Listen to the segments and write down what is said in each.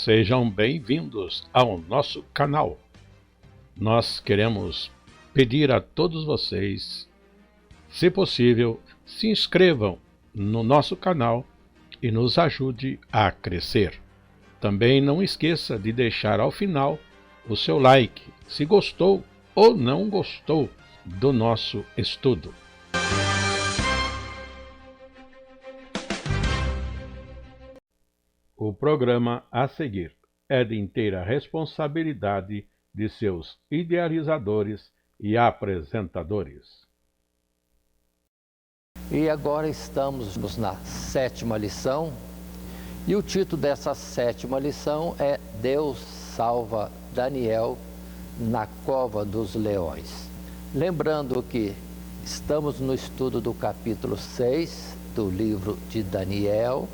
Sejam bem-vindos ao nosso canal. Nós queremos pedir a todos vocês, se possível, se inscrevam no nosso canal e nos ajude a crescer. Também não esqueça de deixar ao final o seu like, se gostou ou não gostou do nosso estudo. O programa a seguir é de inteira responsabilidade de seus idealizadores e apresentadores. E agora estamos na 7ª lição, e o título dessa 7ª lição é Deus salva Daniel na cova dos leões. Lembrando que estamos no estudo do capítulo 6 do livro de Daniel,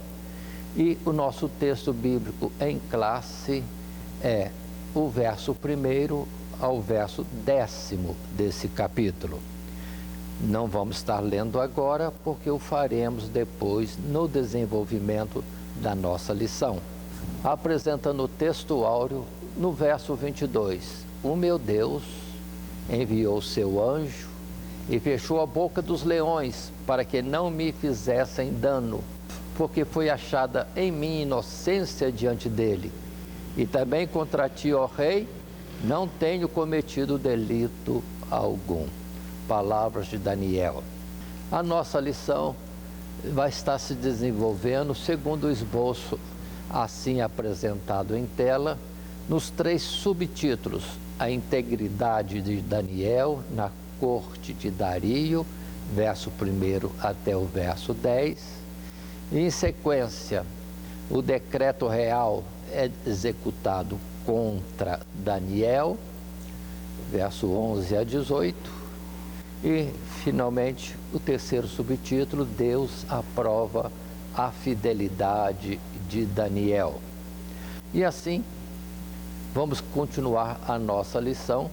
e o nosso texto bíblico em classe é o verso 1º ao verso 10º desse capítulo. Não vamos estar lendo agora, porque o faremos depois no desenvolvimento da nossa lição. Apresentando o texto áureo no verso 22. O meu Deus enviou seu anjo e fechou a boca dos leões para que não me fizessem dano, porque foi achada em mim inocência diante dele. E também contra ti, ó rei, não tenho cometido delito algum. Palavras de Daniel. A nossa lição vai estar se desenvolvendo segundo o esboço assim apresentado em tela, nos 3 subtítulos: a integridade de Daniel na corte de Dario, verso 1 até o verso 10. E em sequência, o decreto real é executado contra Daniel, verso 11 a 18. E, finalmente, o 3º subtítulo, Deus aprova a fidelidade de Daniel. E assim, vamos continuar a nossa lição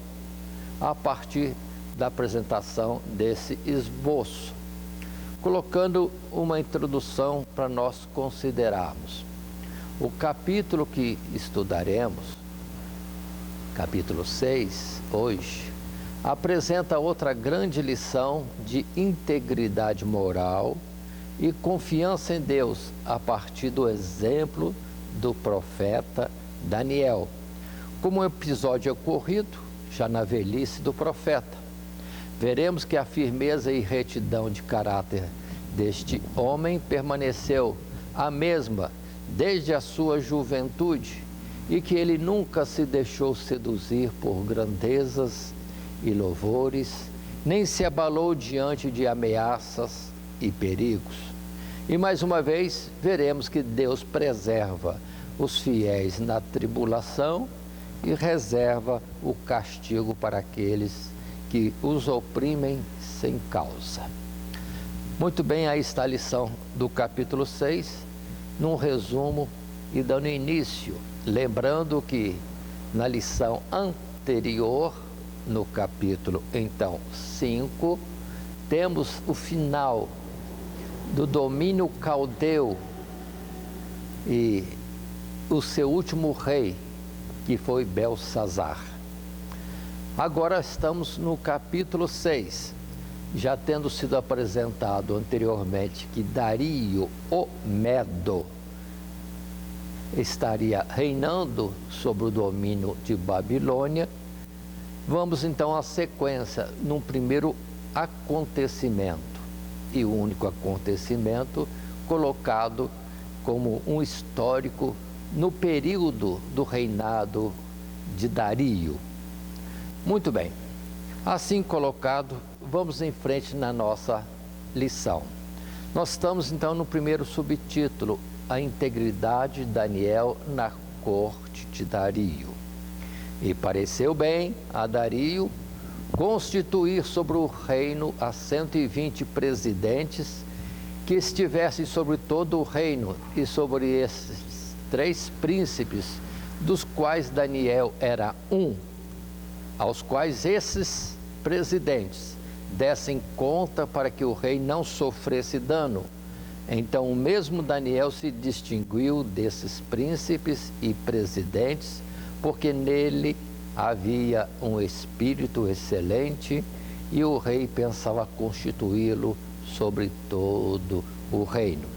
a partir da apresentação desse esboço, colocando uma introdução para nós considerarmos. O capítulo que estudaremos, capítulo 6, hoje, apresenta outra grande lição de integridade moral e confiança em Deus a partir do exemplo do profeta Daniel, como um episódio ocorrido já na velhice do profeta. Veremos que a firmeza e retidão de caráter deste homem permaneceu a mesma desde a sua juventude e que ele nunca se deixou seduzir por grandezas e louvores, nem se abalou diante de ameaças e perigos. E mais uma vez veremos que Deus preserva os fiéis na tribulação e reserva o castigo para aqueles que os oprimem sem causa. Muito bem, aí está a lição do capítulo 6, num resumo e dando início, lembrando que na lição anterior, no capítulo, então, 5, temos o final do domínio caldeu e o seu último rei, que foi Belsazar. Agora estamos no capítulo 6, já tendo sido apresentado anteriormente que Dario, o Medo, estaria reinando sobre o domínio de Babilônia. Vamos então à sequência, num primeiro acontecimento, e o único acontecimento colocado como um histórico no período do reinado de Dario. Muito bem, assim colocado, vamos em frente na nossa lição. Nós estamos então no primeiro subtítulo, a integridade de Daniel na corte de Dario. E pareceu bem a Dario constituir sobre o reino a 120 presidentes que estivessem sobre todo o reino e sobre esses 3 príncipes, dos quais Daniel era um, aos quais esses presidentes dessem conta para que o rei não sofresse dano, Então o mesmo Daniel se distinguiu desses príncipes e presidentes, porque nele havia um espírito excelente e o rei pensava constituí-lo sobre todo o reino.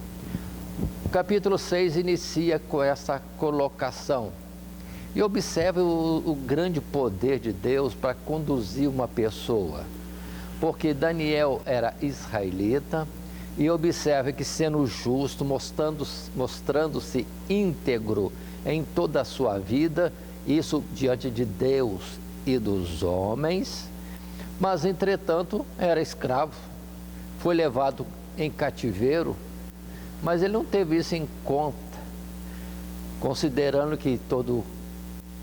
O capítulo 6 inicia com essa colocação. E observe o grande poder de Deus para conduzir uma pessoa. Porque Daniel era israelita, e observe que, sendo justo, mostrando-se íntegro em toda a sua vida, isso diante de Deus e dos homens, mas entretanto era escravo, foi levado em cativeiro, mas ele não teve isso em conta, considerando que todo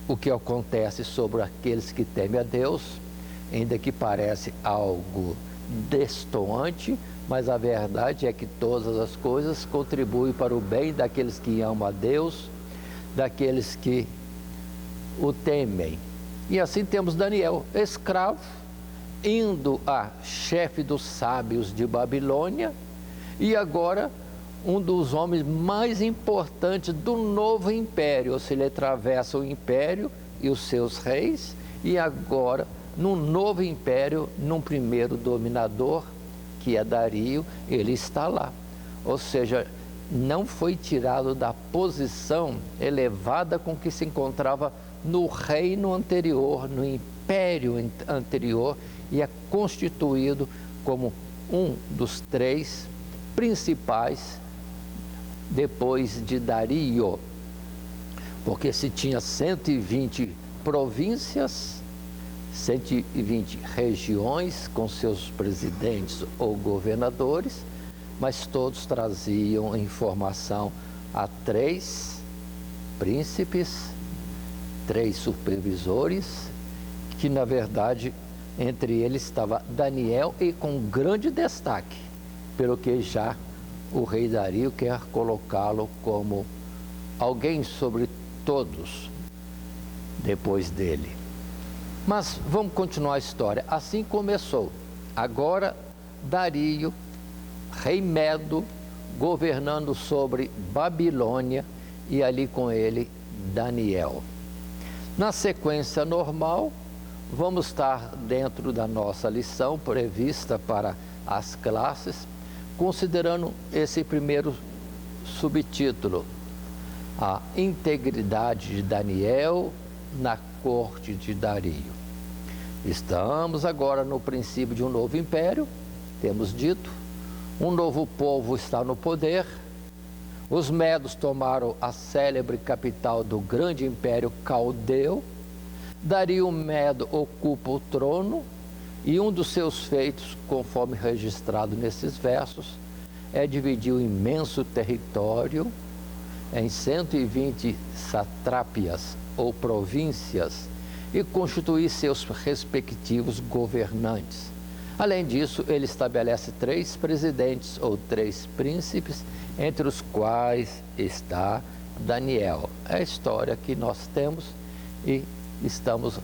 o que acontece sobre aqueles que temem a Deus, ainda que parece algo destoante, mas a verdade é que todas as coisas contribuem para o bem daqueles que amam a Deus, daqueles que o temem. E assim temos Daniel, escravo, indo a chefe dos sábios de Babilônia, e agora um dos homens mais importantes do novo império, ou seja, ele atravessa o império e os seus reis, e agora num novo império, num primeiro dominador, que é Dario, ele está lá. Ou seja, não foi tirado da posição elevada com que se encontrava no reino anterior, no império anterior, e é constituído como um dos 3 principais depois de Dario. Porque se tinha 120 províncias, 120 regiões com seus presidentes ou governadores, mas todos traziam informação a 3 príncipes, 3 supervisores, que na verdade entre eles estava Daniel, e com grande destaque, pelo que já o rei Dario quer colocá-lo como alguém sobre todos depois dele. Mas vamos continuar a história. Assim começou. Agora Dario, rei Medo, governando sobre Babilônia, e ali com ele Daniel. Na sequência normal, vamos estar dentro da nossa lição prevista para as classes, considerando esse primeiro subtítulo, a integridade de Daniel na corte de Dario. Estamos agora no princípio de um novo império, temos dito, um novo povo está no poder, os medos tomaram a célebre capital do grande império caldeu, Dario Medo ocupa o trono, e um dos seus feitos, conforme registrado nesses versos, é dividir o imenso território em 120 satrápias ou províncias e constituir seus respectivos governantes. Além disso, ele estabelece 3 presidentes ou 3 príncipes, entre os quais está Daniel. É a história que nós temos e estamos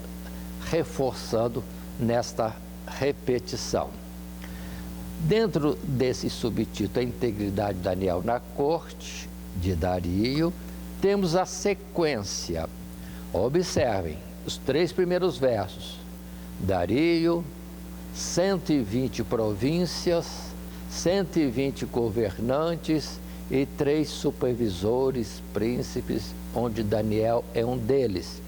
reforçando nesta repetição. Dentro desse subtítulo, a integridade de Daniel na corte de Dario, temos a sequência. Observem os 3 primeiros versos. Dario, 120 províncias, 120 governantes e 3 supervisores, príncipes, onde Daniel é um deles.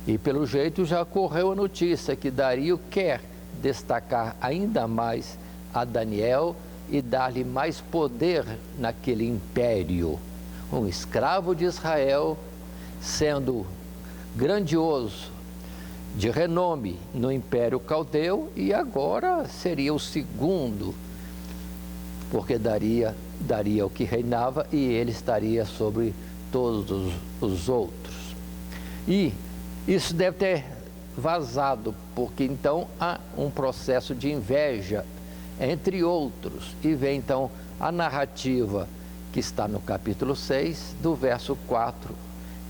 E pelo jeito já correu a notícia que Dario quer destacar ainda mais a Daniel e dar-lhe mais poder naquele império. Um escravo de Israel, sendo grandioso, de renome no Império Caldeu, e agora seria o segundo, porque Dario é o que reinava e ele estaria sobre todos os outros. E isso deve ter vazado, porque então há um processo de inveja entre outros, e vem então a narrativa que está no capítulo 6, do verso 4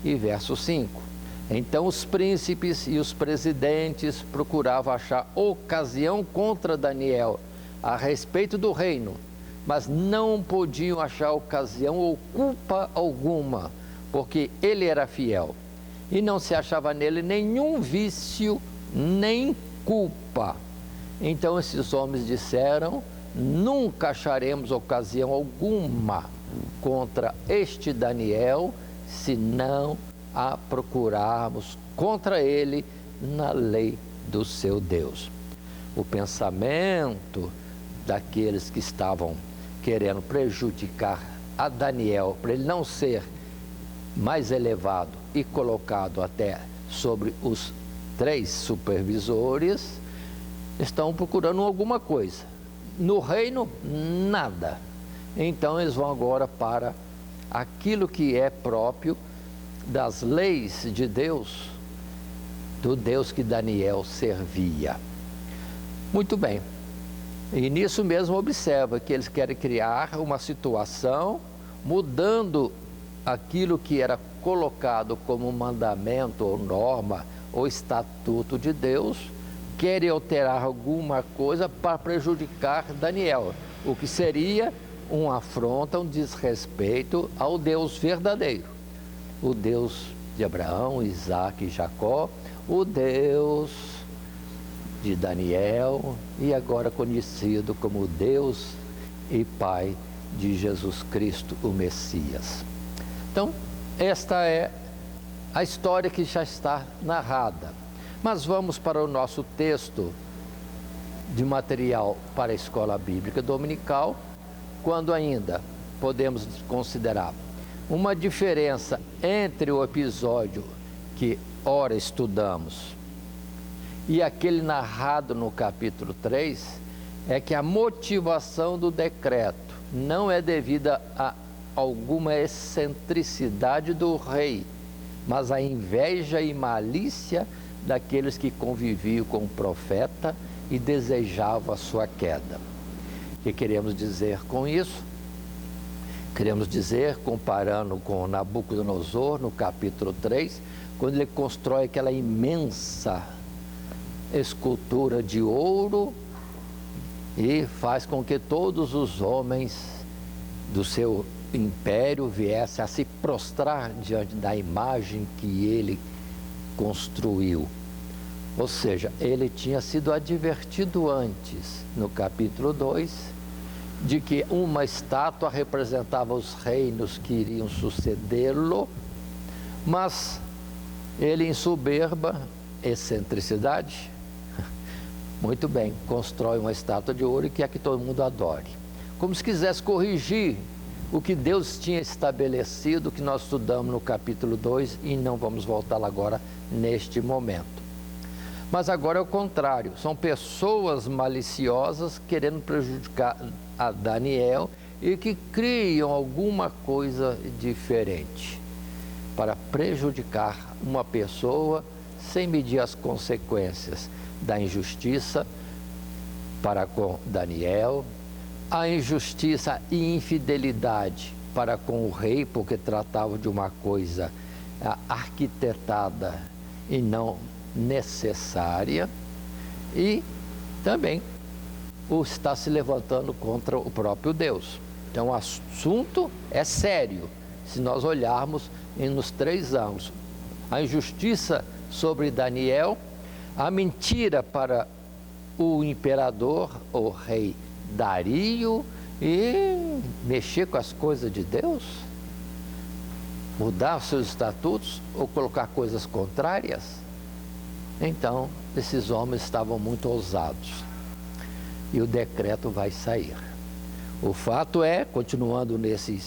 e verso 5. Então os príncipes e os presidentes procuravam achar ocasião contra Daniel a respeito do reino, mas não podiam achar ocasião ou culpa alguma, porque ele era fiel e não se achava nele nenhum vício nem culpa. Então esses homens disseram: nunca acharemos ocasião alguma contra este Daniel, se não a procurarmos contra ele na lei do seu Deus. O pensamento daqueles que estavam querendo prejudicar a Daniel, para ele não ser mais elevado e colocado até sobre os 3 supervisores, estão procurando alguma coisa. No reino, nada. Então eles vão agora para aquilo que é próprio das leis de Deus, do Deus que Daniel servia. Muito bem. E nisso mesmo observa que eles querem criar uma situação, mudando aquilo que era colocado como mandamento ou norma ou estatuto de Deus, querem alterar alguma coisa para prejudicar Daniel, o que seria uma afronta, um desrespeito ao Deus verdadeiro, o Deus de Abraão, Isaque e Jacó, o Deus de Daniel e agora conhecido como Deus e Pai de Jesus Cristo, o Messias. Então, esta é a história que já está narrada. Mas vamos para o nosso texto de material para a Escola Bíblica Dominical, quando ainda podemos considerar uma diferença entre o episódio que ora estudamos e aquele narrado no capítulo 3, é que a motivação do decreto não é devida a alguma excentricidade do rei, mas a inveja e malícia daqueles que conviviam com o profeta e desejavam a sua queda. O que queremos dizer com isso? Queremos dizer, comparando com Nabucodonosor, no capítulo 3, quando ele constrói aquela imensa escultura de ouro e faz com que todos os homens do seu império viessem a se prostrar diante da imagem que ele construiu. Ou seja, ele tinha sido advertido antes, no capítulo 2, de que uma estátua representava os reinos que iriam sucedê-lo, mas ele, em soberba, excentricidade, muito bem, constrói uma estátua de ouro e quer que todo mundo adore, como se quisesse corrigir o que Deus tinha estabelecido, que nós estudamos no capítulo 2 e não vamos voltar lá agora neste momento. Mas agora é o contrário, são pessoas maliciosas querendo prejudicar a Daniel e que criam alguma coisa diferente para prejudicar uma pessoa sem medir as consequências da injustiça para com Daniel, a injustiça e infidelidade para com o rei, porque tratava de uma coisa arquitetada e não necessária, e também o está se levantando contra o próprio Deus. Então o assunto é sério, se nós olharmos nos 3 ângulos: a injustiça sobre Daniel, a mentira para o imperador, o rei Dario, e mexer com as coisas de Deus, mudar os seus estatutos ou colocar coisas contrárias. Então, esses homens estavam muito ousados e o decreto vai sair. O fato é, continuando nesse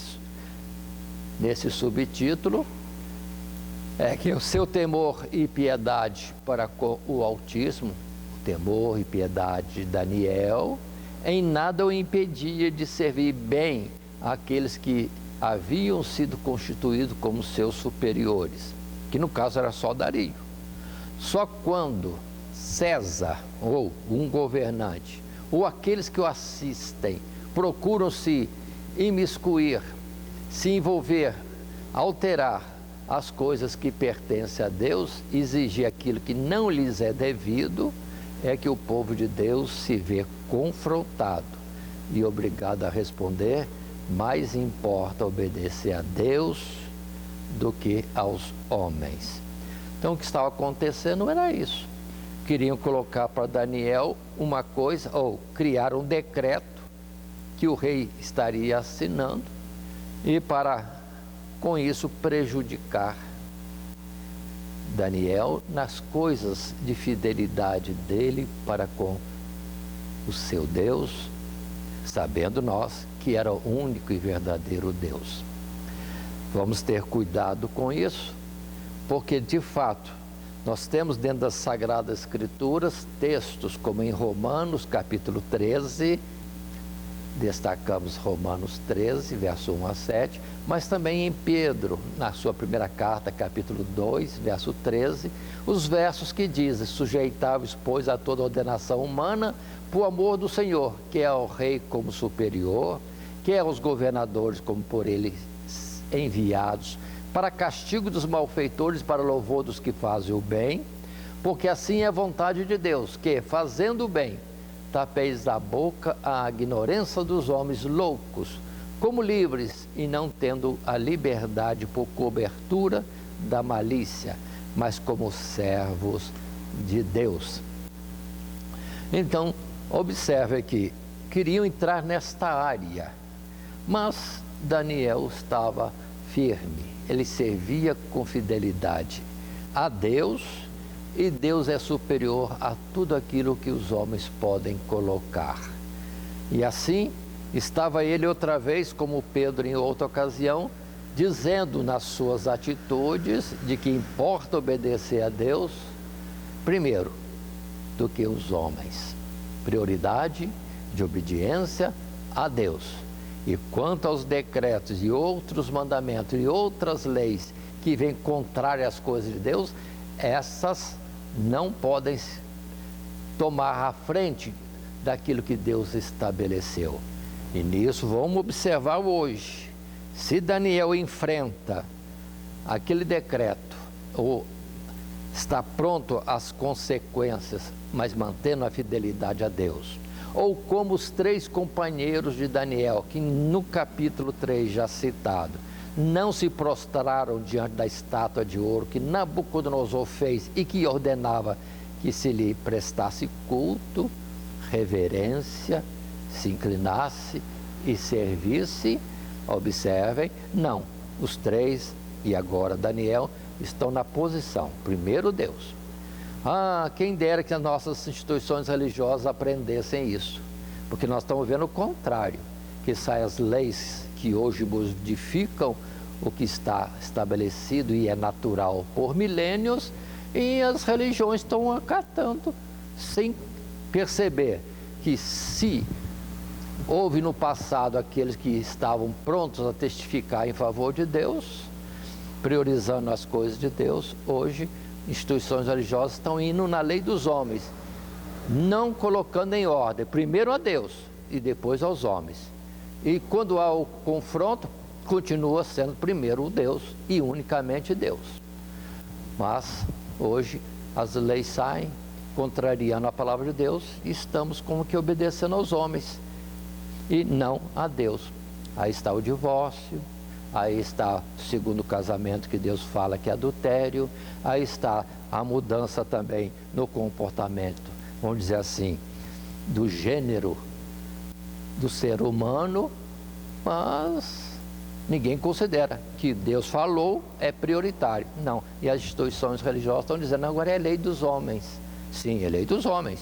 subtítulo, é que o seu temor e piedade para com o Altíssimo, o temor e piedade de Daniel, em nada o impedia de servir bem àqueles que haviam sido constituídos como seus superiores, que no caso era só Dario. Só quando César, ou um governante, ou aqueles que o assistem, procuram se imiscuir, se envolver, alterar as coisas que pertencem a Deus, exigir aquilo que não lhes é devido, é que o povo de Deus se vê confrontado e obrigado a responder: mais importa obedecer a Deus do que aos homens. Então o que estava acontecendo era isso. Queriam colocar para Daniel uma coisa, ou criar um decreto que o rei estaria assinando, e para com isso prejudicar Daniel nas coisas de fidelidade dele para com o seu Deus, sabendo nós que era o único e verdadeiro Deus. Vamos ter cuidado com isso, porque de fato nós temos dentro das Sagradas Escrituras textos como em Romanos capítulo 13, destacamos Romanos 13, verso 1 a 7, mas também em Pedro, na sua primeira carta, capítulo 2, verso 13, os versos que dizem: sujeitai-vos, pois, a toda ordenação humana, por amor do Senhor, que é ao rei como superior, que é aos governadores como por ele enviados, para castigo dos malfeitores, para louvor dos que fazem o bem, porque assim é a vontade de Deus, que, fazendo o bem, tapeis da boca a ignorância dos homens loucos, como livres, e não tendo a liberdade por cobertura da malícia, mas como servos de Deus. Então, observe que queriam entrar nesta área, mas Daniel estava firme, ele servia com fidelidade a Deus, e Deus é superior a tudo aquilo que os homens podem colocar. E assim, estava ele outra vez, como Pedro em outra ocasião, dizendo nas suas atitudes de que importa obedecer a Deus primeiro do que os homens. Prioridade de obediência a Deus. E quanto aos decretos e outros mandamentos e outras leis que vêm contrárias às coisas de Deus, essas não podem tomar a frente daquilo que Deus estabeleceu. E nisso vamos observar hoje, se Daniel enfrenta aquele decreto, ou está pronto às consequências, mas mantendo a fidelidade a Deus, ou como os 3 companheiros de Daniel, que no capítulo 3 já citado, não se prostraram diante da estátua de ouro que Nabucodonosor fez e que ordenava que se lhe prestasse culto, reverência, se inclinasse e servisse. Observem, não, os 3 e agora Daniel estão na posição, primeiro Deus. Quem dera que as nossas instituições religiosas aprendessem isso, porque nós estamos vendo o contrário, que saem as leis que hoje modificam o que está estabelecido e é natural por milênios, e as religiões estão acatando sem perceber que, se houve no passado aqueles que estavam prontos a testificar em favor de Deus, priorizando as coisas de Deus, hoje instituições religiosas estão indo na lei dos homens, não colocando em ordem primeiro a Deus e depois aos homens. E quando há o confronto, continua sendo primeiro o Deus e unicamente Deus. Mas hoje as leis saem contrariando a palavra de Deus e estamos como que obedecendo aos homens e não a Deus. Aí está o divórcio, aí está o segundo casamento que Deus fala que é adultério, aí está a mudança também no comportamento, vamos dizer assim, do gênero do ser humano, mas ninguém considera que Deus falou é prioritário. Não, e as instituições religiosas estão dizendo agora é lei dos homens. Sim, é lei dos homens,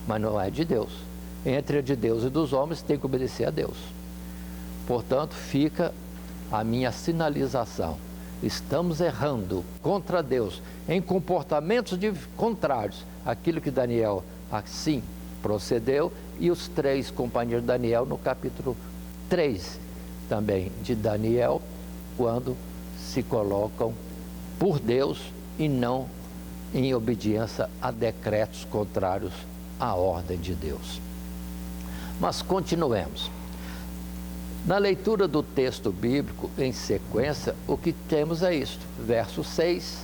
mas não é de Deus. Entre a de Deus e dos homens tem que obedecer a Deus. Portanto, fica a minha sinalização: estamos errando contra Deus em comportamentos contrários àquilo que Daniel assim procedeu, e os 3 companheiros de Daniel no capítulo 3 também de Daniel, quando se colocam por Deus e não em obediência a decretos contrários à ordem de Deus. Mas continuemos. Na leitura do texto bíblico, em sequência, o que temos é isto, verso 6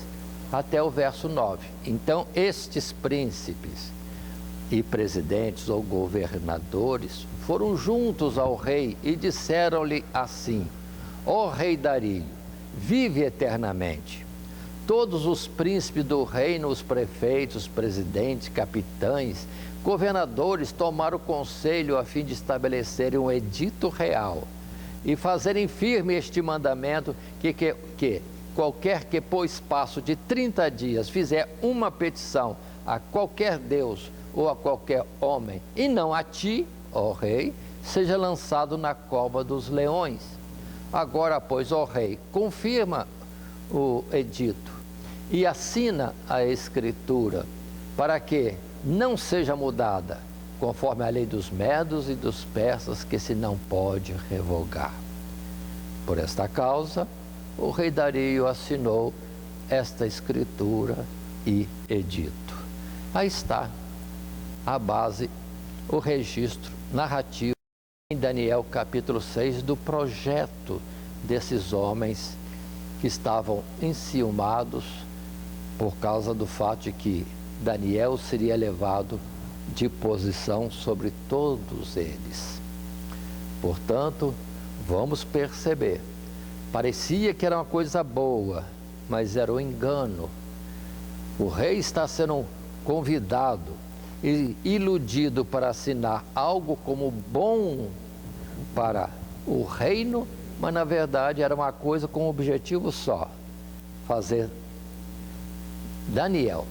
até o verso 9. Então, estes príncipes e presidentes ou governadores foram juntos ao rei e disseram-lhe assim: ó rei Dario, vive eternamente. Todos os príncipes do reino, os prefeitos, presidentes, capitães, governadores tomaram conselho a fim de estabelecerem um edito real e fazerem firme este mandamento que qualquer que por espaço de 30 dias fizer uma petição a qualquer Deus ou a qualquer homem, e não a ti, ó rei, seja lançado na cova dos leões. Agora, pois, ó rei, confirma o edito e assina a escritura, para que não seja mudada, conforme a lei dos medos e dos persas, que se não pode revogar. Por esta causa, o rei Dario assinou esta escritura e edito. Aí está a base, o registro narrativo em Daniel capítulo 6 do projeto desses homens que estavam enciumados por causa do fato de que Daniel seria elevado de posição sobre todos eles. Portanto, vamos perceber, parecia que era uma coisa boa, mas era um engano. O rei está sendo convidado e iludido para assinar algo como bom para o reino, mas na verdade era uma coisa com um objetivo só: fazer Daniel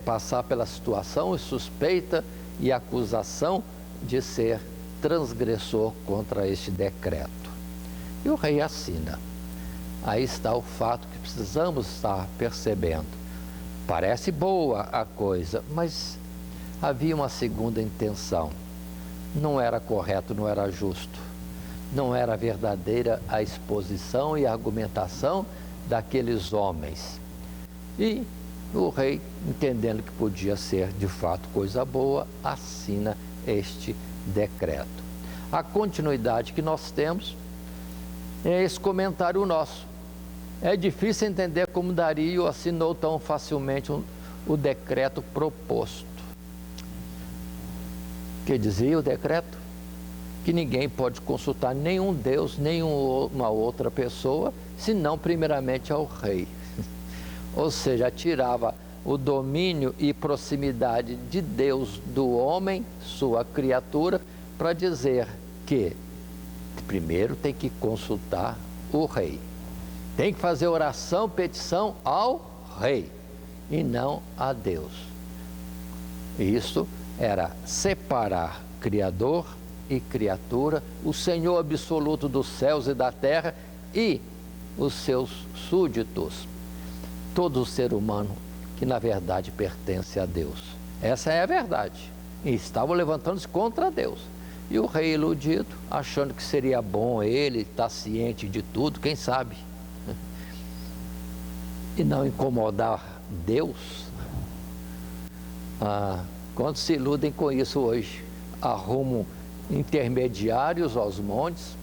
passar pela situação suspeita e acusação de ser transgressor contra este decreto. E o rei assina. Aí está o fato que precisamos estar percebendo. Parece boa a coisa, mas havia uma segunda intenção. Não era correto, não era justo. Não era verdadeira a exposição e a argumentação daqueles homens. E o rei, entendendo que podia ser de fato coisa boa, assina este decreto. A continuidade que nós temos é esse comentário nosso. É difícil entender como Dario assinou tão facilmente o decreto proposto. Que dizia o decreto? Que ninguém pode consultar nenhum Deus, nenhuma outra pessoa, senão primeiramente ao rei. Ou seja, tirava o domínio e proximidade de Deus do homem, sua criatura, para dizer que primeiro tem que consultar o rei. Tem que fazer oração, petição ao rei e não a Deus. Isso era separar Criador e criatura, o Senhor absoluto dos céus e da terra e os seus súditos. Todo ser humano que na verdade pertence a Deus. Essa é a verdade. E estavam levantando-se contra Deus. E o rei iludido, achando que seria bom ele estar ciente de tudo, quem sabe? E não incomodar Deus. Quantos se iludem com isso hoje? Arrumam intermediários aos montes,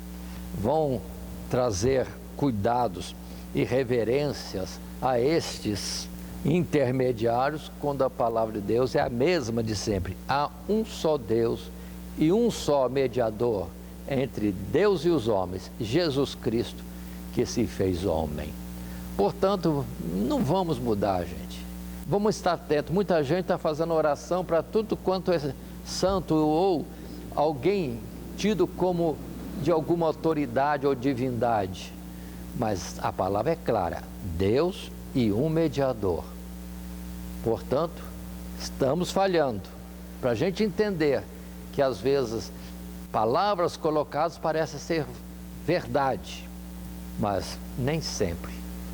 vão trazer cuidados e reverências a estes intermediários, quando a palavra de Deus é a mesma de sempre. Há um só Deus e um só mediador entre Deus e os homens, Jesus Cristo, que se fez homem. Portanto, não vamos mudar, gente. Vamos estar atentos. Muita gente está fazendo oração para tudo quanto é santo ou alguém tido como de alguma autoridade ou divindade. Mas a palavra é clara: Deus e um mediador. Portanto, estamos falhando. Para a gente entender que às vezes palavras colocadas parecem ser verdade, mas nem sempre.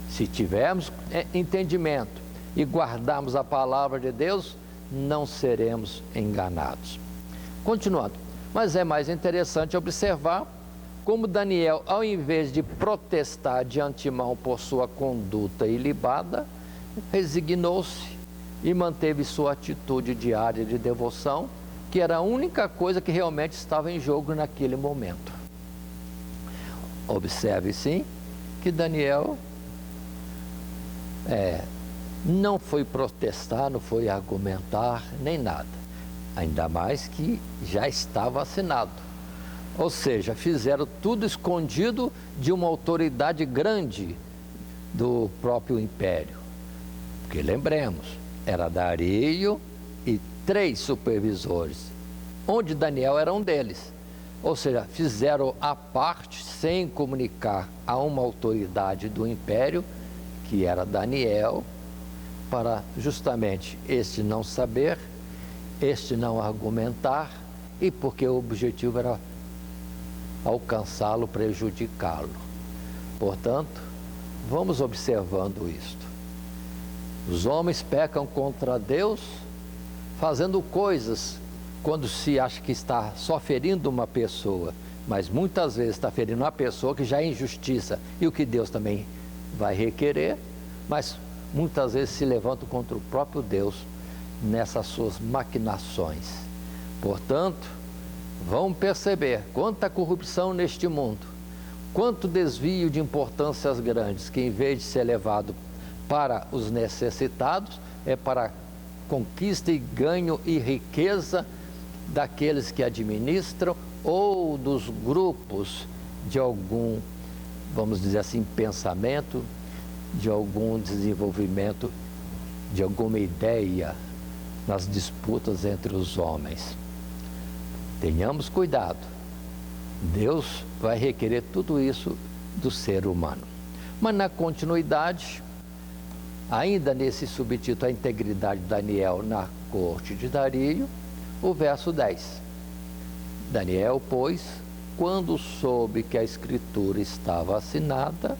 Se tivermos entendimento e guardarmos a palavra de Deus, não seremos enganados. Continuando, mas é mais interessante observar como Daniel, ao invés de protestar de antemão por sua conduta ilibada, resignou-se e manteve sua atitude diária de devoção, que era a única coisa que realmente estava em jogo naquele momento. Observe, sim, que Daniel Não foi protestar, não foi argumentar, nem nada. Ainda mais que já estava assinado. Ou seja, fizeram tudo escondido de uma autoridade grande do próprio império. Porque lembremos, era Dario e 3 supervisores, onde Daniel era um deles. Ou seja, fizeram a parte sem comunicar a uma autoridade do império, que era Daniel, para justamente este não saber, este não argumentar, e porque o objetivo era alcançá-lo, prejudicá-lo. Portanto, vamos observando isto. Os homens pecam contra Deus, fazendo coisas quando se acha que está só ferindo uma pessoa, mas muitas vezes está ferindo uma pessoa que já é injustiça, e o que Deus também vai requerer, mas muitas vezes se levantam contra o próprio Deus nessas suas maquinações. Portanto, vão perceber quanta corrupção neste mundo, quanto desvio de importâncias grandes, que em vez de ser levado para os necessitados, é para conquista e ganho e riqueza daqueles que administram ou dos grupos de algum, vamos dizer assim, pensamento, de algum desenvolvimento, de alguma ideia nas disputas entre os homens. Tenhamos cuidado. Deus vai requerer tudo isso do ser humano. Mas na continuidade, ainda nesse subtítulo, a integridade de Daniel na corte de Dario, o verso 10. Daniel, pois, quando soube que a escritura estava assinada,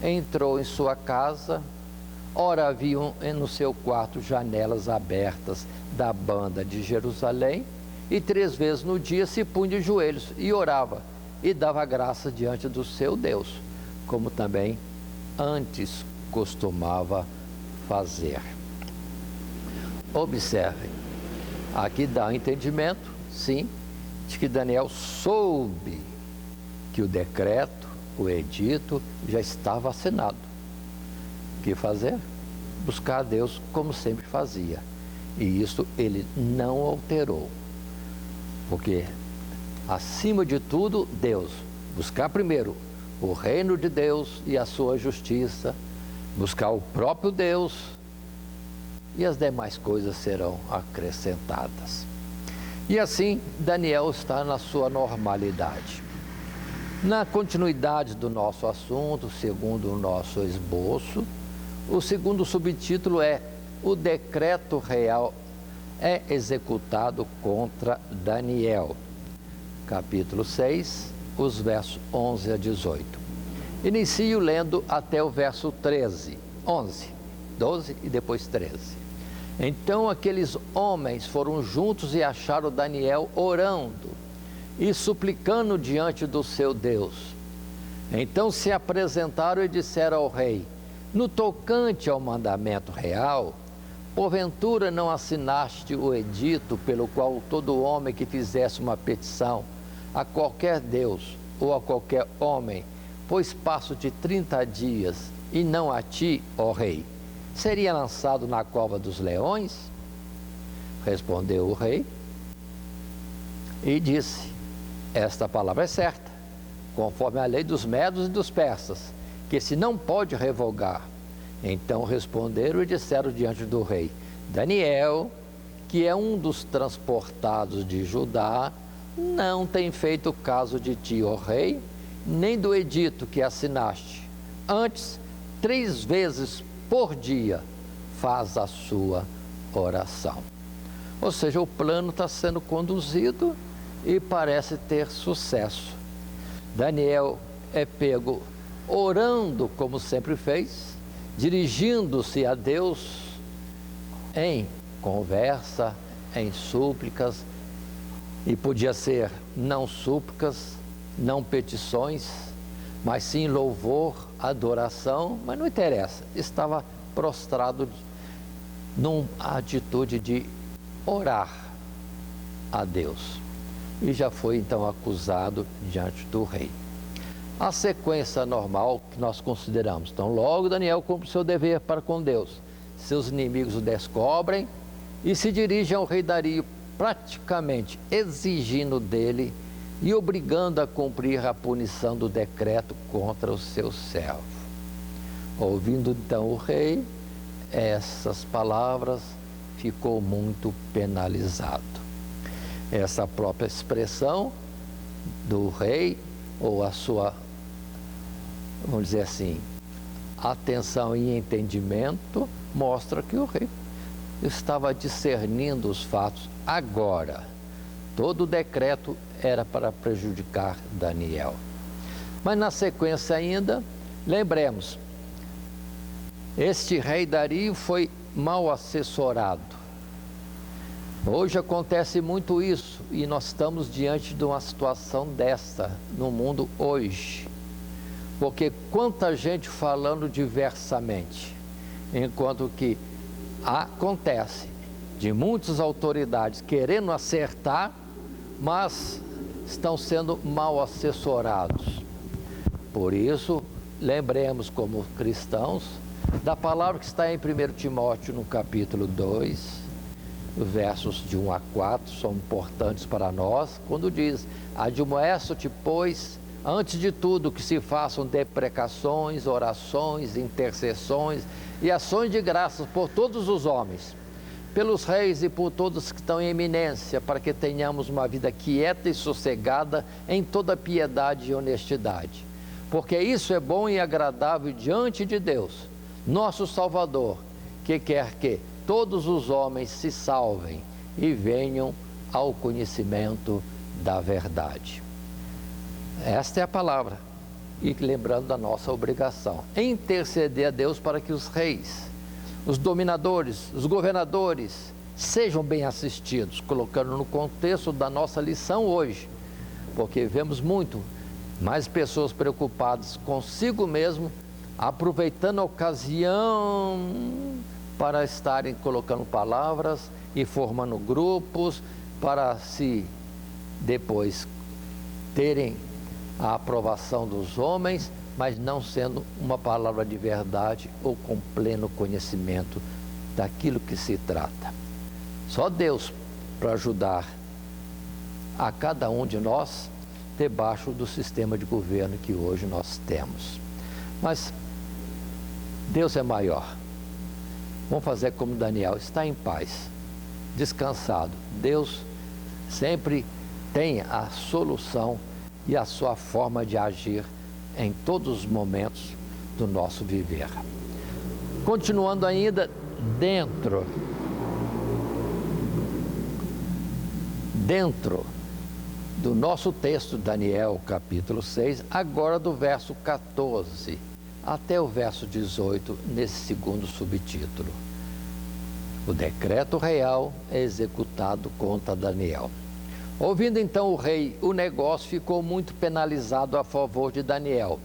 entrou em sua casa. Ora, haviam no seu quarto janelas abertas da banda de Jerusalém, e 3 vezes no dia se punha de joelhos e orava, e dava graça diante do seu Deus, como também antes costumava fazer. Observem, aqui dá um entendimento, sim, de que Daniel soube que o decreto, o edito, já estava assinado. O que fazer? Buscar a Deus como sempre fazia. E isso ele não alterou. Porque, acima de tudo, Deus. Buscar primeiro o reino de Deus e a sua justiça. Buscar o próprio Deus. E as demais coisas serão acrescentadas. E assim, Daniel está na sua normalidade. Na continuidade do nosso assunto, segundo o nosso esboço, o segundo subtítulo é: o decreto real é executado contra Daniel. Capítulo 6, os versos 11 a 18. Inicio lendo até o verso 13, 11, 12 e depois 13. Então aqueles homens foram juntos e acharam Daniel orando e suplicando diante do seu Deus. Então se apresentaram e disseram ao rei: no tocante ao mandamento real, porventura não assinaste o edito pelo qual todo homem que fizesse uma petição a qualquer Deus ou a qualquer homem, por espaço de 30 dias, e não a ti, ó rei, seria lançado na cova dos leões? Respondeu o rei e disse: esta palavra é certa, conforme a lei dos medos e dos persas, que se não pode revogar. Então responderam e disseram diante do rei: Daniel, que é um dos transportados de Judá, não tem feito caso de ti, ó rei, nem do edito que assinaste. Antes, 3 vezes por dia faz a sua oração. Ou seja, o plano está sendo conduzido e parece ter sucesso. Daniel é pego orando como sempre fez, dirigindo-se a Deus em conversa, em súplicas, e podia ser não súplicas, não petições, mas sim louvor, adoração, mas não interessa, estava prostrado numa atitude de orar a Deus, e já foi então acusado diante do rei. A sequência normal que nós consideramos: então logo Daniel cumpre o seu dever para com Deus, seus inimigos o descobrem e se dirigem ao rei Dario, praticamente exigindo dele e obrigando a cumprir a punição do decreto contra o seu servo. Ouvindo então o rei essas palavras, ficou muito penalizado. Essa própria expressão do rei, ou a sua, vamos dizer assim, atenção e entendimento, mostra que o rei estava discernindo os fatos agora. Todo o decreto era para prejudicar Daniel. Mas na sequência ainda, lembremos, este rei Dario foi mal assessorado. Hoje acontece muito isso e nós estamos diante de uma situação desta no mundo hoje. Porque quanta gente falando diversamente, enquanto que acontece de muitas autoridades querendo acertar, mas estão sendo mal assessorados. Por isso, lembremos como cristãos da palavra que está em 1 Timóteo, no capítulo 2, versos de 1 a 4, são importantes para nós, quando diz: admoesto-te, pois, antes de tudo, que se façam deprecações, orações, intercessões e ações de graças por todos os homens, pelos reis e por todos que estão em eminência, para que tenhamos uma vida quieta e sossegada em toda piedade e honestidade. Porque isso é bom e agradável diante de Deus, nosso Salvador, que quer que todos os homens se salvem e venham ao conhecimento da verdade. Esta é a palavra. E lembrando da nossa obrigação, interceder a Deus para que os reis, os dominadores, os governadores sejam bem assistidos, colocando no contexto da nossa lição hoje, porque vemos muito mais pessoas preocupadas consigo mesmo, aproveitando a ocasião para estarem colocando palavras e formando grupos para se depois terem a aprovação dos homens, mas não sendo uma palavra de verdade ou com pleno conhecimento daquilo que se trata. Só Deus para ajudar a cada um de nós debaixo do sistema de governo que hoje nós temos. Mas Deus é maior. Vamos fazer como Daniel, está em paz, descansado. Deus sempre tem a solução e a sua forma de agir em todos os momentos do nosso viver. Continuando ainda dentro do nosso texto, Daniel, capítulo 6, agora do verso 14 até o verso 18, nesse segundo subtítulo. O decreto real é executado contra Daniel. Ouvindo então o rei, o negócio ficou muito penalizado a favor de Daniel.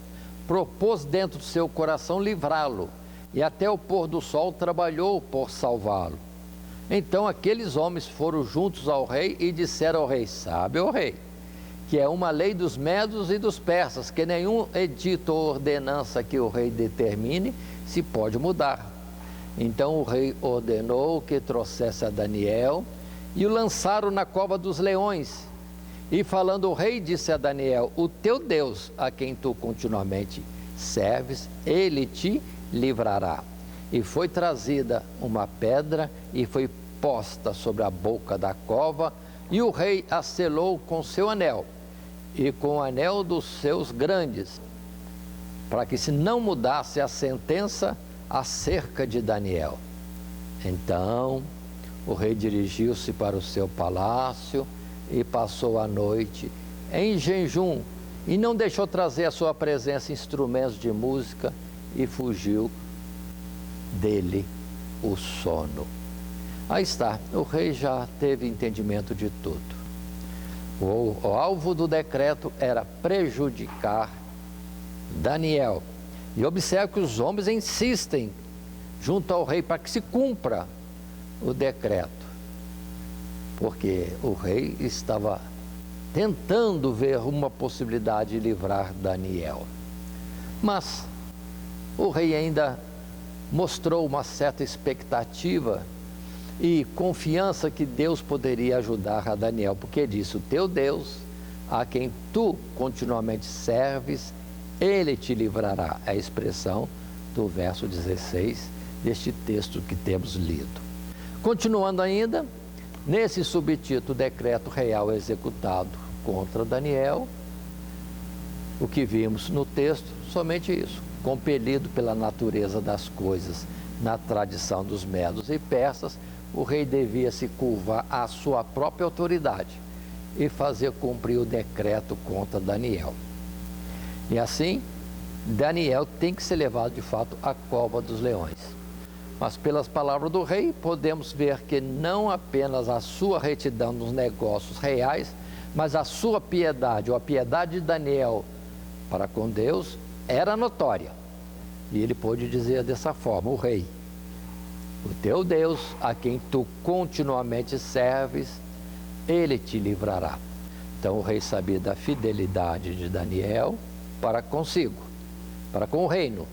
Propôs dentro do seu coração livrá-lo, e até o pôr do sol trabalhou por salvá-lo. Então aqueles homens foram juntos ao rei e disseram ao rei: sabe, ó rei, que é uma lei dos medos e dos persas, que nenhum edito ou ordenança que o rei determine se pode mudar. Então o rei ordenou que trouxesse a Daniel e o lançaram na cova dos leões. E falando o rei, disse a Daniel: o teu Deus, a quem tu continuamente serves, ele te livrará. E foi trazida uma pedra e foi posta sobre a boca da cova, e o rei a selou com seu anel e com o anel dos seus grandes, para que se não mudasse a sentença acerca de Daniel. Então o rei dirigiu-se para o seu palácio e passou a noite em jejum, e não deixou trazer à sua presença instrumentos de música, e fugiu dele o sono. Aí está, o rei já teve entendimento de tudo. O alvo do decreto era prejudicar Daniel. E observe que os homens insistem junto ao rei para que se cumpra o decreto, porque o rei estava tentando ver uma possibilidade de livrar Daniel. Mas o rei ainda mostrou uma certa expectativa e confiança que Deus poderia ajudar a Daniel, porque disse: o teu Deus, a quem tu continuamente serves, ele te livrará. É a expressão do verso 16 deste texto que temos lido. Continuando ainda, nesse subtítulo, decreto real executado contra Daniel, o que vimos no texto, somente isso: compelido pela natureza das coisas, na tradição dos medos e persas, o rei devia se curvar à sua própria autoridade e fazer cumprir o decreto contra Daniel. E assim, Daniel tem que ser levado de fato à cova dos leões. Mas pelas palavras do rei, podemos ver que não apenas a sua retidão nos negócios reais, mas a sua piedade, ou a piedade de Daniel para com Deus, era notória. E ele pôde dizer dessa forma: o rei, o teu Deus, a quem tu continuamente serves, ele te livrará. Então o rei sabia da fidelidade de Daniel para consigo, para com o reino,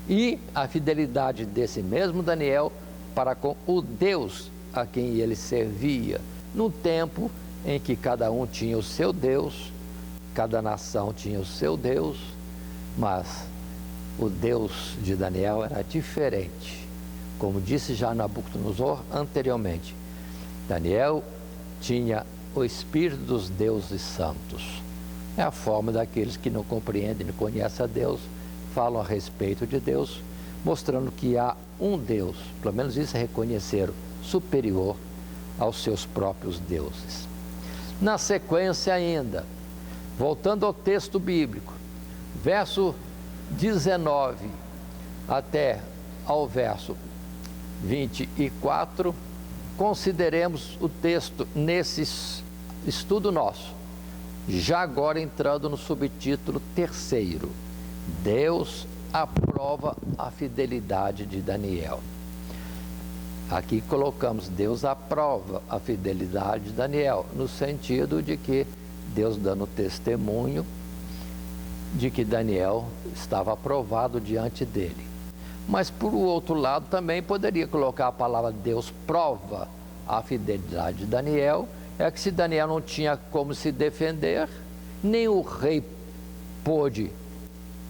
e a fidelidade desse mesmo Daniel para com o Deus a quem ele servia, no tempo em que cada um tinha o seu Deus, cada nação tinha o seu Deus, mas o Deus de Daniel era diferente. Como disse já Nabucodonosor anteriormente, Daniel tinha o espírito dos deuses santos. É a forma daqueles que não compreendem, não conhecem a Deus, falam a respeito de Deus, mostrando que há um Deus, pelo menos isso é reconhecer, superior aos seus próprios deuses. Na sequência ainda, voltando ao texto bíblico, verso 19 até ao verso 24, consideremos o texto nesse estudo nosso, já agora entrando no subtítulo 3º, Deus aprova a fidelidade de Daniel. Aqui colocamos: Deus aprova a fidelidade de Daniel, no sentido de que Deus dando testemunho de que Daniel estava aprovado diante dele. Mas por outro lado também poderia colocar a palavra Deus prova a fidelidade de Daniel, é que se Daniel não tinha como se defender, nem o rei pôde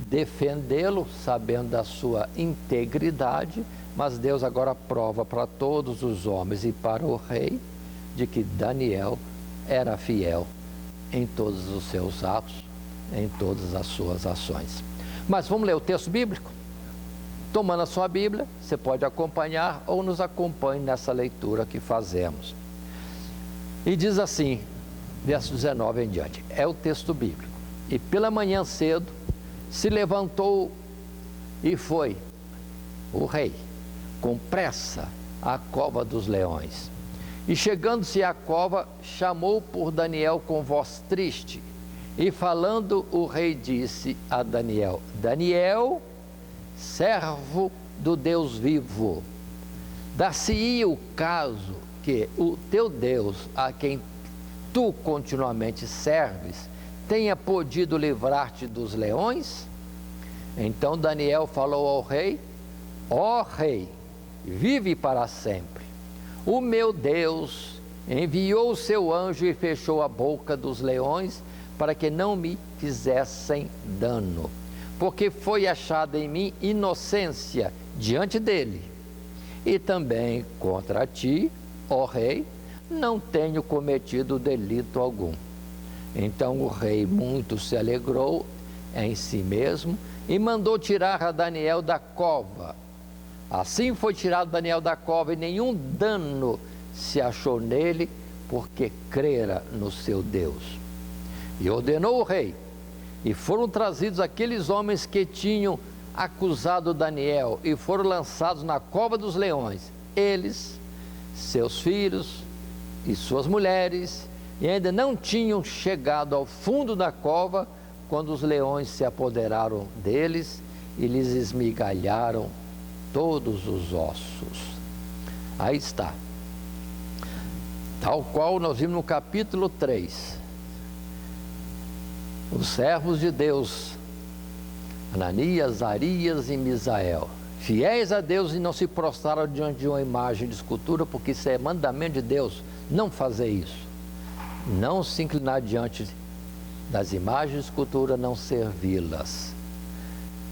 defendê-lo, sabendo da sua integridade, mas Deus agora prova para todos os homens e para o rei de que Daniel era fiel em todos os seus atos, em todas as suas ações. Mas vamos ler o texto bíblico? Tomando a sua Bíblia, você pode acompanhar ou nos acompanhe nessa leitura que fazemos. E diz assim, verso 19 em diante, é o texto bíblico: e pela manhã cedo se levantou e foi o rei com pressa à cova dos leões. E chegando-se à cova, chamou por Daniel com voz triste. E falando, o rei disse a Daniel: Daniel, servo do Deus vivo, dar-se-ia o caso que o teu Deus, a quem tu continuamente serves, tenha podido livrar-te dos leões? Então Daniel falou ao rei: ó rei, vive para sempre. O meu Deus enviou o seu anjo e fechou a boca dos leões para que não me fizessem dano, porque foi achada em mim inocência diante dele. E também contra ti, ó rei, não tenho cometido delito algum. Então o rei muito se alegrou em si mesmo e mandou tirar a Daniel da cova. Assim foi tirado Daniel da cova, e nenhum dano se achou nele, porque crera no seu Deus. E ordenou o rei, e foram trazidos aqueles homens que tinham acusado Daniel, e foram lançados na cova dos leões, eles, seus filhos e suas mulheres, e ainda não tinham chegado ao fundo da cova, quando os leões se apoderaram deles e lhes esmigalharam todos os ossos. Aí está, tal qual nós vimos no capítulo 3, os servos de Deus, Ananias, Arias e Misael, fiéis a Deus e não se prostraram diante de uma imagem de escultura, porque isso é mandamento de Deus, não fazer isso. Não se inclinar diante das imagens de escultura, não servi-las.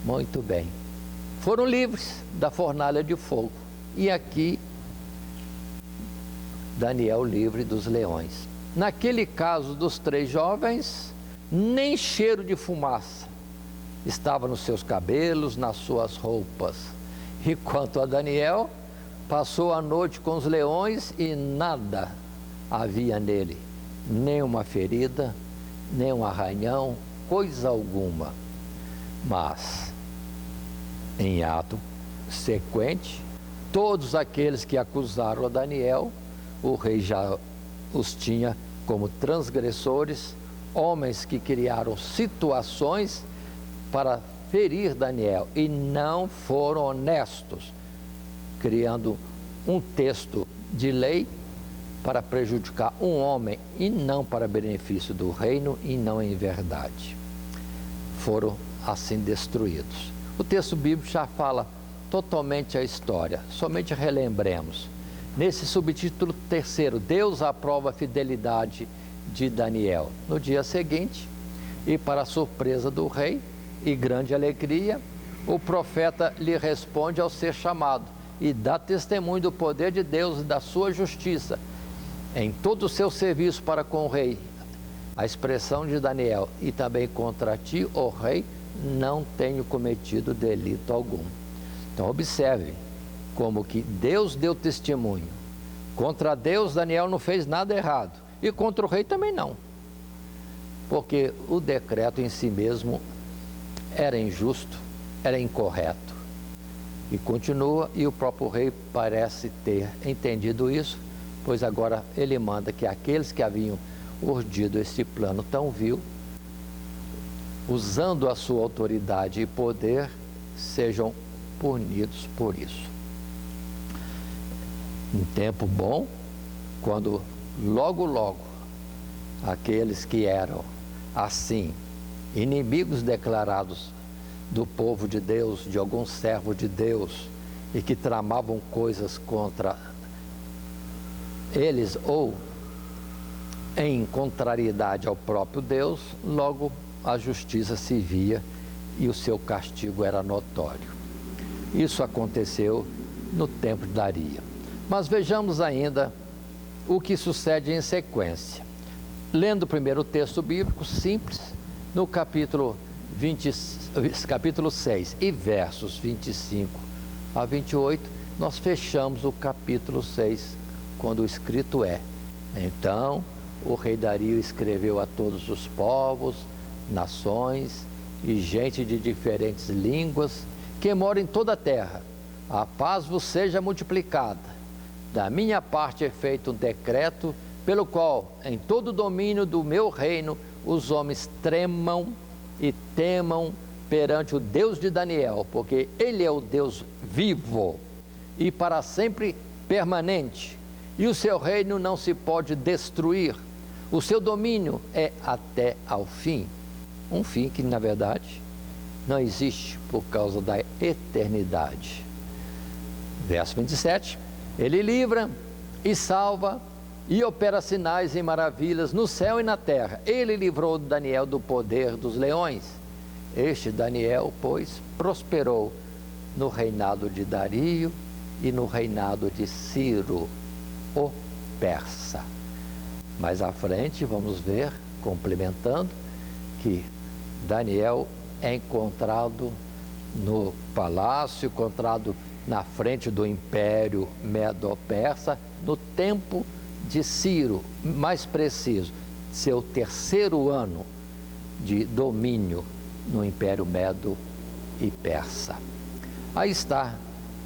Muito bem. Foram livres da fornalha de fogo. E aqui, Daniel livre dos leões. Naquele caso dos 3 jovens, nem cheiro de fumaça estava nos seus cabelos, nas suas roupas. E quanto a Daniel, passou a noite com os leões e nada havia nele, nem uma ferida, nem um arranhão, coisa alguma. Mas, em ato sequente, todos aqueles que acusaram a Daniel, o rei já os tinha como transgressores, homens que criaram situações para ferir Daniel e não foram honestos, criando um texto de lei para prejudicar um homem e não para benefício do reino e não em verdade. Foram assim destruídos. O texto bíblico já fala totalmente a história, somente relembremos. Nesse subtítulo 3º, Deus aprova a fidelidade de Daniel. No dia seguinte, e para a surpresa do rei e grande alegria, o profeta lhe responde ao ser chamado e dá testemunho do poder de Deus e da sua justiça em todo o seu serviço para com o rei. A expressão de Daniel: e também contra ti, ó rei, não tenho cometido delito algum. Então observe como que Deus deu testemunho. Contra Deus, Daniel não fez nada errado. E contra o rei também não. Porque o decreto em si mesmo era injusto, era incorreto. E continua, e o próprio rei parece ter entendido isso, pois agora ele manda que aqueles que haviam urdido esse plano tão vil, usando a sua autoridade e poder, sejam punidos por isso. Um tempo bom, quando logo aqueles que eram assim inimigos declarados do povo de Deus, de algum servo de Deus, e que tramavam coisas contra eles ou em contrariedade ao próprio Deus, logo a justiça se via e o seu castigo era notório. Isso aconteceu no tempo de Dario. Mas vejamos ainda o que sucede em sequência. Lendo primeiro o texto bíblico simples, no capítulo 6 e versos 25 a 28, nós fechamos o capítulo 6, quando o escrito é: então o rei Dario escreveu a todos os povos, nações e gente de diferentes línguas que moram em toda a terra, a paz vos seja multiplicada. Da minha parte é feito um decreto pelo qual, em todo o domínio do meu reino, os homens tremam e temam perante o Deus de Daniel, porque ele é o Deus vivo e para sempre permanente, e o seu reino não se pode destruir, o seu domínio é até ao fim, um fim que na verdade não existe por causa da eternidade. Verso 27, ele livra e salva e opera sinais e maravilhas no céu e na terra. Ele livrou Daniel do poder dos leões. Este Daniel, pois, prosperou no reinado de Dario e no reinado de Ciro, o persa. Mais à frente vamos ver, complementando, que Daniel é encontrado no palácio, encontrado na frente do Império Medo-Persa, no tempo de Ciro, mais preciso, seu 3º ano de domínio no Império Medo e Persa. Aí está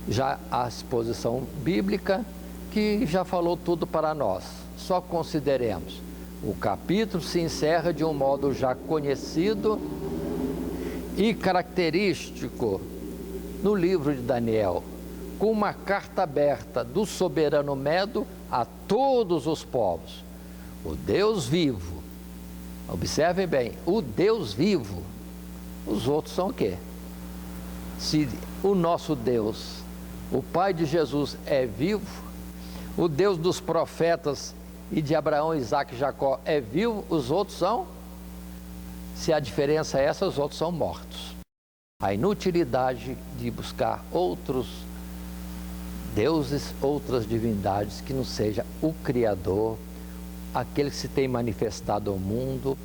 já a exposição bíblica que já falou tudo para nós. Só consideremos. O capítulo se encerra de um modo já conhecido e característico no livro de Daniel, com uma carta aberta do soberano Medo a todos os povos. O Deus vivo, observem bem, o Deus vivo. Os outros são o quê? Se o nosso Deus, o Pai de Jesus, é vivo, o Deus dos profetas e de Abraão, Isaque e Jacó é vivo, os outros são? Se a diferença é essa, os outros são mortos. A inutilidade de buscar outros deuses, outras divindades que não seja o Criador, aquele que se tem manifestado ao mundo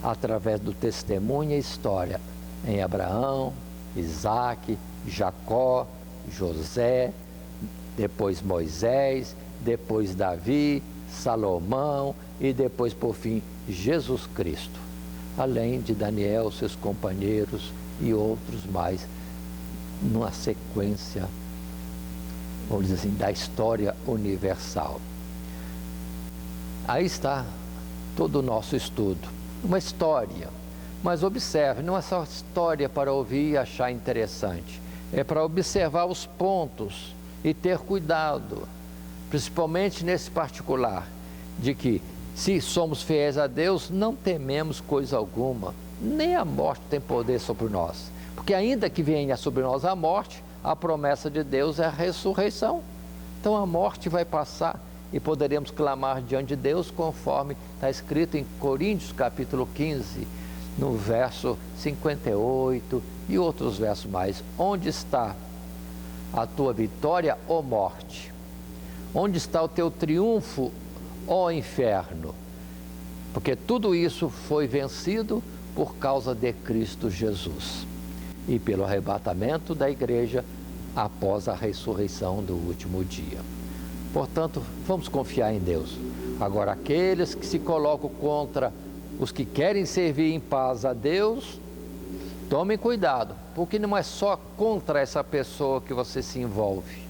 através do testemunho e história em Abraão, Isaque, Jacó, José, depois Moisés, depois Davi, Salomão e depois, por fim, Jesus Cristo, além de Daniel, seus companheiros e outros mais, numa sequência, vamos dizer assim, da história universal. Aí está todo o nosso estudo, uma história, mas observe, não é só história para ouvir e achar interessante, é para observar os pontos e ter cuidado, principalmente nesse particular, de que se somos fiéis a Deus, não tememos coisa alguma, nem a morte tem poder sobre nós, porque ainda que venha sobre nós a morte, a promessa de Deus é a ressurreição. Então a morte vai passar e poderemos clamar diante de Deus, conforme está escrito em Coríntios capítulo 15, no verso 58 e outros versos mais. Onde está a tua vitória, ó morte? Onde está o teu triunfo, ó inferno? Porque tudo isso foi vencido por causa de Cristo Jesus e pelo arrebatamento da igreja após a ressurreição do último dia. Portanto, vamos confiar em Deus. Agora, aqueles que se colocam contra os que querem servir em paz a Deus, tomem cuidado, porque não é só contra essa pessoa que você se envolve,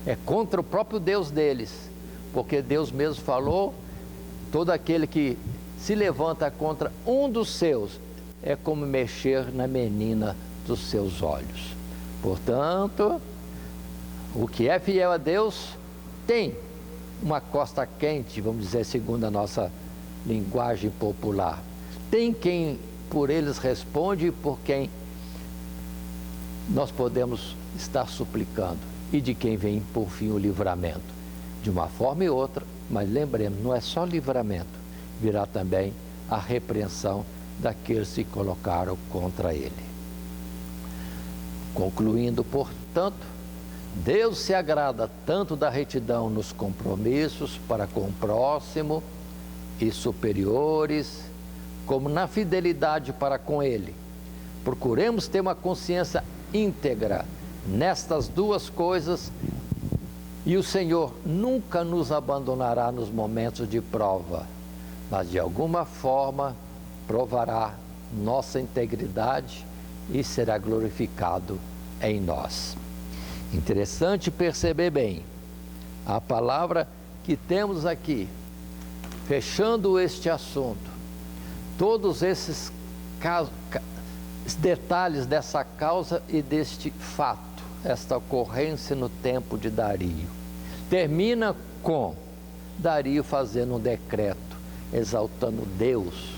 é contra o próprio Deus deles, porque Deus mesmo falou, todo aquele que se levanta contra um dos seus, é como mexer na menina dos seus olhos. Portanto, o que é fiel a Deus tem uma costa quente, vamos dizer, segundo a nossa linguagem popular. Tem quem por eles responde e por quem nós podemos estar suplicando, e de quem vem por fim o livramento, de uma forma e outra. Mas lembremos, não é só livramento, virá também a repreensão daqueles que se colocaram contra ele. Concluindo, portanto, Deus se agrada tanto da retidão nos compromissos para com o próximo e superiores, como na fidelidade para com Ele. Procuremos ter uma consciência íntegra nestas duas coisas, e o Senhor nunca nos abandonará nos momentos de prova, mas de alguma forma provará nossa integridade e será glorificado em nós. Interessante perceber bem a palavra que temos aqui, fechando este assunto, todos esses detalhes dessa causa e deste fato, esta ocorrência no tempo de Dario. Termina com Dario fazendo um decreto, exaltando Deus,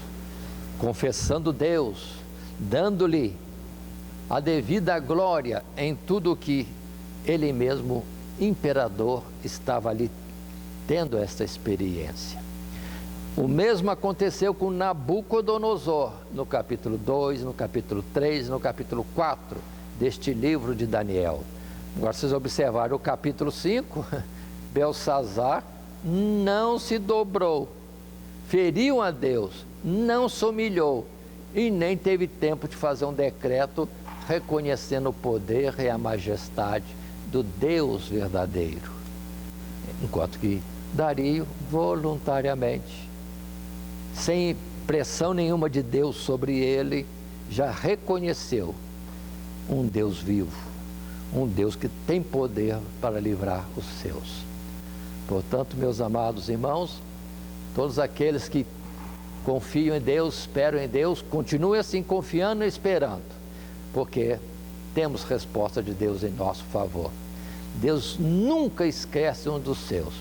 confessando Deus, dando-lhe a devida glória em tudo que ele mesmo, imperador, estava ali tendo esta experiência. O mesmo aconteceu com Nabucodonosor, no capítulo 2, no capítulo 3, no capítulo 4 deste livro de Daniel. Agora vocês observaram o capítulo 5, Belsazar não se dobrou, feriu a Deus, não se humilhou e nem teve tempo de fazer um decreto reconhecendo o poder e a majestade do Deus verdadeiro. Enquanto que Dario, voluntariamente, sem pressão nenhuma de Deus sobre ele, já reconheceu um Deus vivo, um Deus que tem poder para livrar os seus. Portanto, meus amados irmãos, todos aqueles que confiam em Deus, esperam em Deus, continuem assim confiando e esperando, porque temos resposta de Deus em nosso favor. Deus nunca esquece um dos seus,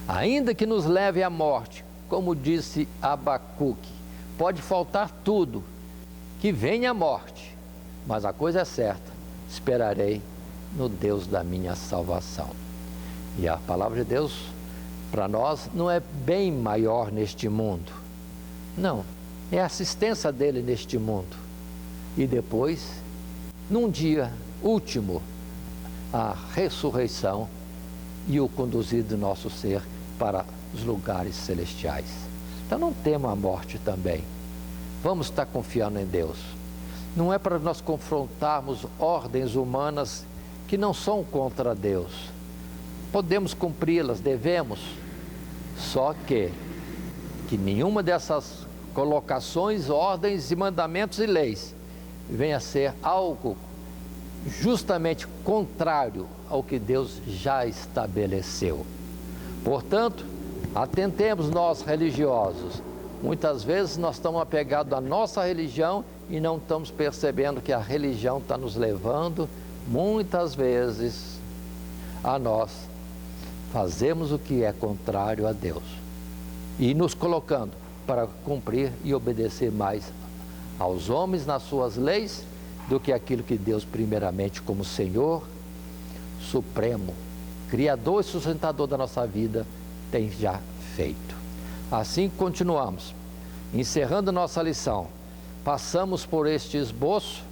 ainda que nos leve à morte, como disse Abacuque, pode faltar tudo, que venha a morte, mas a coisa é certa, esperarei no Deus da minha salvação. E a palavra de Deus, para nós, não é bem maior neste mundo. Não, é a assistência dele neste mundo. E depois, num dia último, a ressurreição e o conduzir do nosso ser para os lugares celestiais. Então não tema a morte também. Vamos estar confiando em Deus. Não é para nós confrontarmos ordens humanas que não são contra Deus. Podemos cumpri-las, devemos. Só que nenhuma dessas colocações, ordens e mandamentos e leis venha a ser algo justamente contrário ao que Deus já estabeleceu. Portanto, atentemos nós religiosos. Muitas vezes nós estamos apegados à nossa religião e não estamos percebendo que a religião está nos levando, muitas vezes, a nós fazemos o que é contrário a Deus e nos colocando para cumprir e obedecer mais aos homens nas suas leis do que aquilo que Deus, primeiramente, como Senhor Supremo, Criador e sustentador da nossa vida, tem já feito. Assim continuamos. Encerrando nossa lição, passamos por este esboço.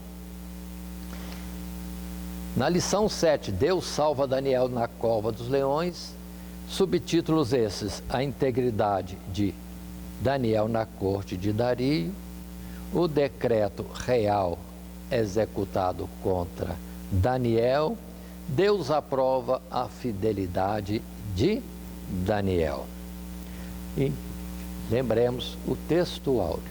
Na lição 7, Deus salva Daniel na cova dos leões, subtítulos esses: a integridade de Daniel na corte de Dario, o decreto real executado contra Daniel, Deus aprova a fidelidade de Daniel. E lembremos o texto áureo: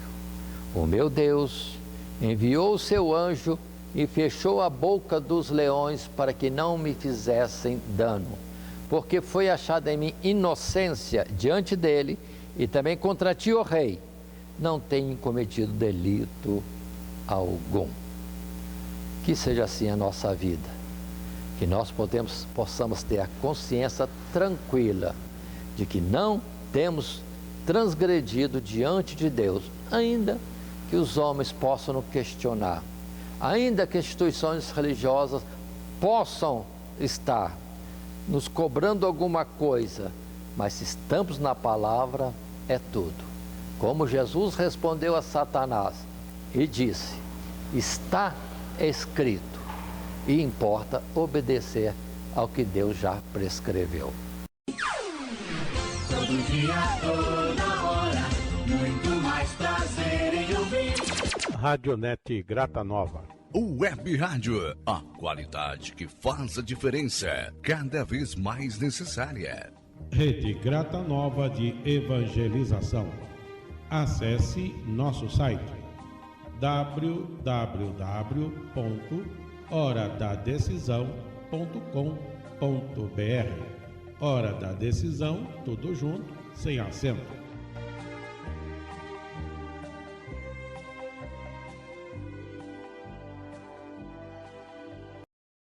o meu Deus enviou o seu anjo e fechou a boca dos leões para que não me fizessem dano, porque foi achada em mim inocência diante dele, e também contra ti, ó rei, não tenho cometido delito algum. Que seja assim a nossa vida, que nós possamos ter a consciência tranquila de que não temos transgredido diante de Deus, ainda que os homens possam nos questionar, ainda que instituições religiosas possam estar nos cobrando alguma coisa, mas se estamos na palavra, é tudo. Como Jesus respondeu a Satanás e disse: está escrito, e importa obedecer ao que Deus já prescreveu. Todo dia, toda hora, muito mais prazer em ouvir. Radionet Grata Nova. Web Rádio, a qualidade que faz a diferença, cada vez mais necessária. Rede Grata Nova de Evangelização. Acesse nosso site www.horadadecisão.com.br. Hora da Decisão, tudo junto, sem acento.